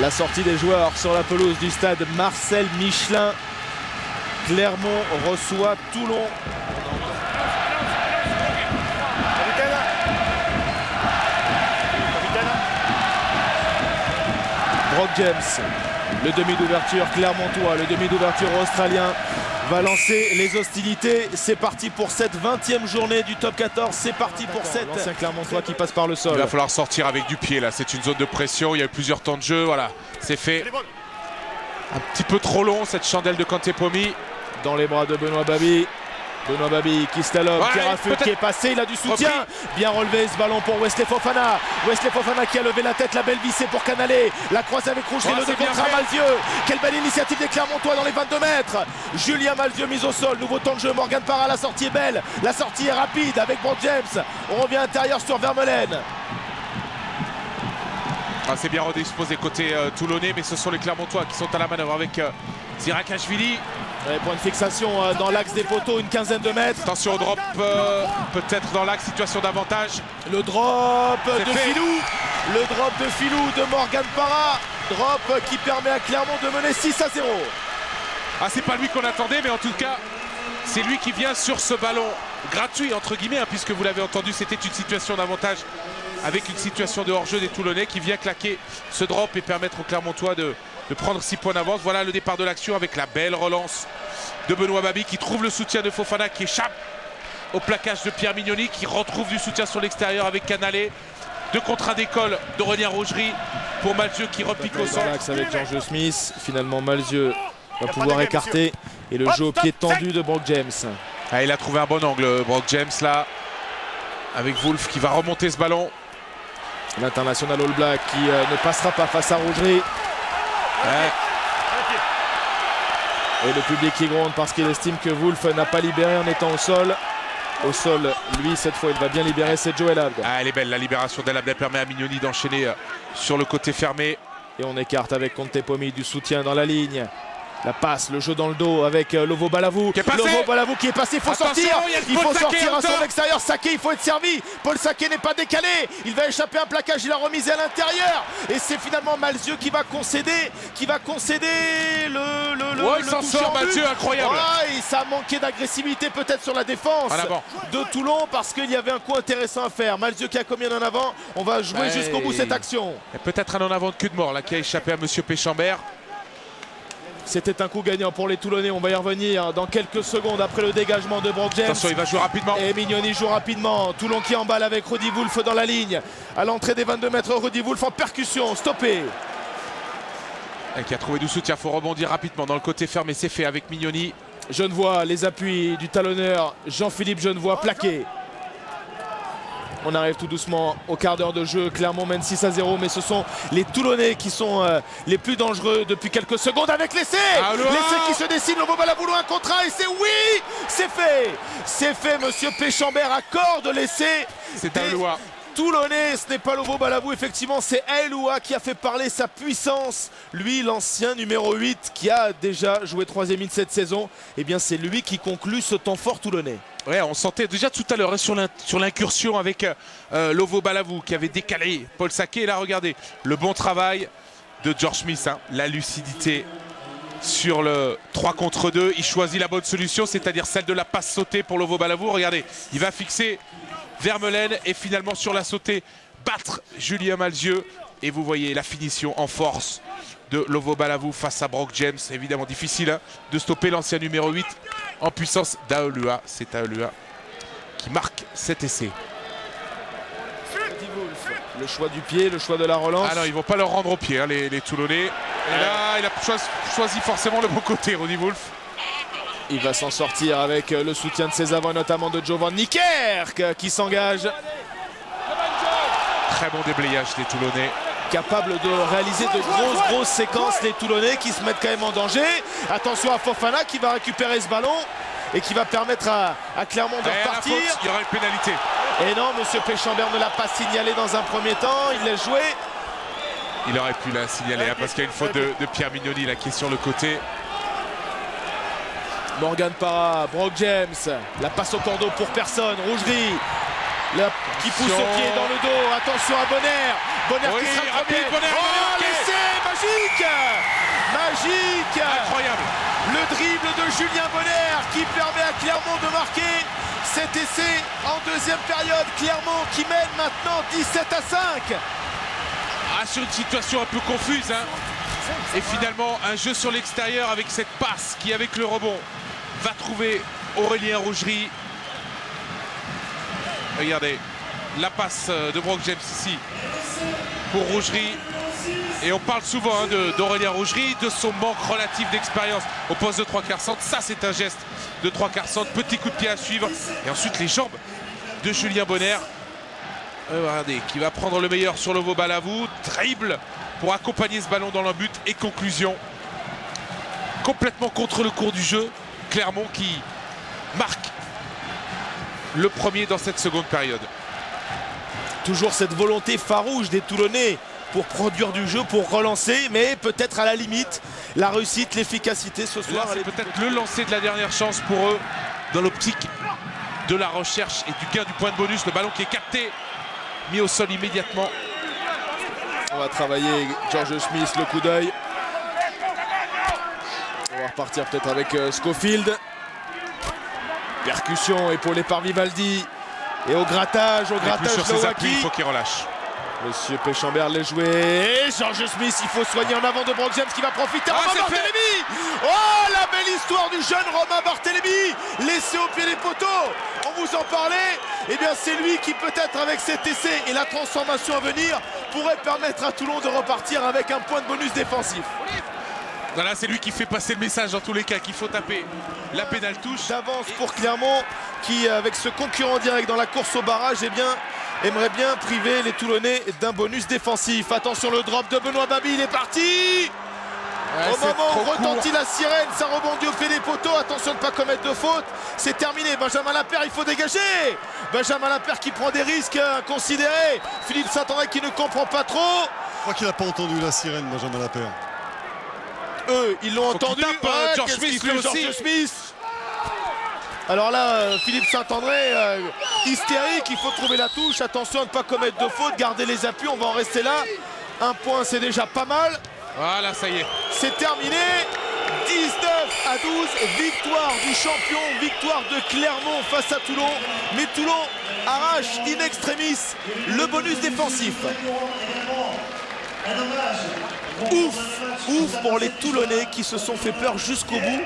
La sortie des joueurs sur la pelouse du stade Marcel Michelin. Clermont reçoit Toulon. Brock James, le demi d'ouverture clermontois, le demi d'ouverture australien va lancer les hostilités. C'est parti pour cette 20e journée du top 14. C'est parti pour cette l'ancien clermontois qui passe par le sol. Il va falloir sortir avec du pied là. C'est une zone de pression. Il y a eu plusieurs temps de jeu. Voilà, c'est fait. Un petit peu trop long cette chandelle de Kantepomi. Dans les bras de Benoît Babi. Benoît Babi qui se talonne, qui rafute, qui est passé, il a du soutien. Bien relevé ce ballon pour Wesley Fofana. Wesley Fofana qui a levé la tête, la belle vissée pour Canalé. La croise avec Rougerie, le 2 contre Malzieu. Quelle belle initiative des Clermontois dans les 22 mètres. Julien Malzieu mise au sol, nouveau temps de jeu. Morgan Parra, la sortie est belle. La sortie est rapide avec Brock James. On revient intérieur sur Vermeulen. C'est bien redisposé côté toulonnais, mais ce sont les Clermontois qui sont à la manœuvre avec Zirakashvili. Point de fixation dans l'axe des poteaux, une quinzaine de mètres. Attention au drop, peut-être dans l'axe, situation d'avantage. Le drop de Filou. Le drop de Filou de Morgan Parra. Drop qui permet à Clermont de mener 6-0. Ah, c'est pas lui qu'on attendait, mais en tout cas, c'est lui qui vient sur ce ballon gratuit, entre guillemets, hein, puisque vous l'avez entendu, c'était une situation d'avantage avec une situation de hors-jeu des Toulonnais qui vient claquer ce drop et permettre aux Clermontois de prendre 6 points d'avance. Voilà le départ de l'action avec la belle relance de Benoît Babi qui trouve le soutien de Fofana, qui échappe au plaquage de Pierre Mignoni, qui retrouve du soutien sur l'extérieur avec Canalé. 2 contre 1 d'école d'Aurélien Rougerie pour Malzieu qui repique au centre. Avec George Smith, finalement Malzieu va pouvoir écarter et le jeu au pied tendu de Brock James. Ah, il a trouvé un bon angle Brock James là, avec Wolf qui va remonter ce ballon. L'international All Black qui ne passera pas face à Rougerie. Ouais. Et le public qui gronde parce qu'il estime que Wolf n'a pas libéré en étant au sol. Au sol, lui, cette fois, il va bien libérer, c'est Joel Abd. Ah, elle est belle, la libération d'El Abd. Elle permet à Mignoni d'enchaîner sur le côté fermé. Et on écarte avec Kantepomi du soutien dans la ligne. La passe, le jeu dans le dos avec Lovo Balavou. Lovo Balavou qui est passé, il faut sortir. Il faut sortir à son extérieur. Saké, il faut être servi. Paul Saké n'est pas décalé. Il va échapper à un plaquage, il a remisé à l'intérieur. Et c'est finalement Malzieu qui va concéder. Il s'en sort, Malzieu, incroyable. Ouais, ça a manqué d'agressivité peut-être sur la défense de Toulon parce qu'il y avait un coup intéressant à faire. Malzieu qui a commis un en avant. On va jouer jusqu'au bout cette action. Peut-être un en avant de cul de mort là qui a échappé à Monsieur Péchambert. C'était un coup gagnant pour les Toulonnais. On va y revenir dans quelques secondes après le dégagement de Brock James. Attention, il va jouer rapidement. Et Mignoni joue rapidement. Toulon qui emballe avec Rudy Wolf dans la ligne. À l'entrée des 22 mètres, Rudy Wolf en percussion. Stoppé. Et qui a trouvé du soutien. Il faut rebondir rapidement dans le côté fermé. C'est fait avec Mignoni. Genevois, les appuis du talonneur. Jean-Philippe Genevois plaqué. On arrive tout doucement au quart d'heure de jeu. Clermont mène 6-0, mais ce sont les Toulonnais qui sont les plus dangereux depuis quelques secondes avec l'essai. L'essai qui se dessine, Lovo Balavou, un contre 1 et c'est oui, c'est fait. C'est fait, Monsieur Péchambert accorde l'essai. C'est un loi. Toulonnais, ce n'est pas Lovo Balavou, effectivement c'est Eloua qui a fait parler sa puissance. Lui, l'ancien numéro 8 qui a déjà joué 3e de cette saison, eh bien c'est lui qui conclut ce temps fort toulonnais. Ouais, on sentait déjà tout à l'heure sur l'incursion avec Lovo Balavou qui avait décalé Paul Saké. Et là, regardez, le bon travail de George Smith, hein, la lucidité sur le 3 contre 2. Il choisit la bonne solution, c'est-à-dire celle de la passe sautée pour Lovo Balavou. Regardez, il va fixer Vermeulen et finalement sur la sautée battre Julien Malzieu. Et vous voyez la finition en force de Lovo Balavou face à Brock James. Évidemment difficile hein, de stopper l'ancien numéro 8 en puissance d'Aolua. C'est Aolua qui marque cet essai. Le choix du pied, le choix de la relance. Ah non, ils ne vont pas leur rendre au pied, hein, les Toulonnais. Et là, il a choisi forcément le bon côté, Rudy Wolf. Il va s'en sortir avec le soutien de ses avants, notamment de Jovan Niekerk qui s'engage. Très bon déblayage des Toulonnais. Capable de réaliser de grosses séquences, les Toulonnais qui se mettent quand même en danger. Attention à Fofana qui va récupérer ce ballon et qui va permettre à Clermont de repartir. Il y aura une pénalité. Et non, Monsieur Péchambert ne l'a pas signalé dans un premier temps, il laisse jouer. Il aurait pu la signaler hein, parce qu'il y a une faute de Pierre Mignoni là, qui est sur le côté. Morgan Parra, Brock James, la passe au cordeau pour personne, Rougerie. Qui pousse au pied dans le dos, attention à Bonner. Bonner qui sera premier. Bonner, l'essai magique. Incroyable. Le dribble de Julien Bonner qui permet à Clermont de marquer cet essai en deuxième période. Clermont qui mène maintenant 17-5. Ah, sur une situation un peu confuse, hein. Et finalement, un jeu sur l'extérieur avec cette passe qui, avec le rebond, va trouver Aurélien Rougerie. Regardez, la passe de Brock James ici pour Rougerie. Et on parle souvent hein, d'Aurélien Rougerie, de son manque relatif d'expérience au poste de 3/4 centre. Ça, c'est un geste de 3/4 centre. Petit coup de pied à suivre. Et ensuite, les jambes de Julien Bonner. Regardez, qui va prendre le meilleur sur Lovo Balavou. Dribble pour accompagner ce ballon dans le but. Et conclusion. Complètement contre le cours du jeu. Clermont qui marque le premier dans cette seconde période. Toujours cette volonté farouche des Toulonnais pour produire du jeu, pour relancer, mais peut-être à la limite, la réussite, l'efficacité ce soir. C'est peut-être le lancer de la dernière chance pour eux dans l'optique de la recherche et du gain du point de bonus. Le ballon qui est capté, mis au sol immédiatement. On va travailler George Smith, le coup d'œil. On va repartir peut-être avec Schofield. Percussion épaulée par Vivaldi. Et au grattage sur ses appuis, il Lowaki. faut qu'il relâche. Monsieur Péchambert l'a joué. Et George Smith, il faut soigner en avant de Brock James qui va profiter. Romain Barthélémy. Oh, la belle histoire du jeune Romain Barthélémy, laissé au pied des poteaux. On vous en parlait. Eh bien, c'est lui qui peut-être avec cet essai et la transformation à venir pourrait permettre à Toulon de repartir avec un point de bonus défensif. Voilà, c'est lui qui fait passer le message dans tous les cas qu'il faut taper la pénale touche. D'avance pour Clermont qui, avec ce concurrent direct dans la course au barrage, eh bien, aimerait bien priver les Toulonnais d'un bonus défensif. Attention, le drop de Benoît Babi, il est parti. Au moment où retentit la sirène, ça rebondit au pied des poteaux. Attention de ne pas commettre de faute. C'est terminé. Benjamin Lapère, il faut dégager. Benjamin Lapère qui prend des risques inconsidérés. Philippe Saint-André qui ne comprend pas trop. Je crois qu'il n'a pas entendu la sirène, Benjamin Lapère. Eux, ils l'ont entendu. George Smith, lui aussi. George Smith. Alors là, Philippe Saint-André, hystérique, il faut trouver la touche. Attention à ne pas commettre de faute, garder les appuis, on va en rester là. Un point, c'est déjà pas mal. Voilà, ça y est. C'est terminé. 19-12, victoire du champion, victoire de Clermont face à Toulon. Mais Toulon arrache in extremis le bonus défensif. Ouf pour les Toulonnais qui se sont fait peur jusqu'au bout.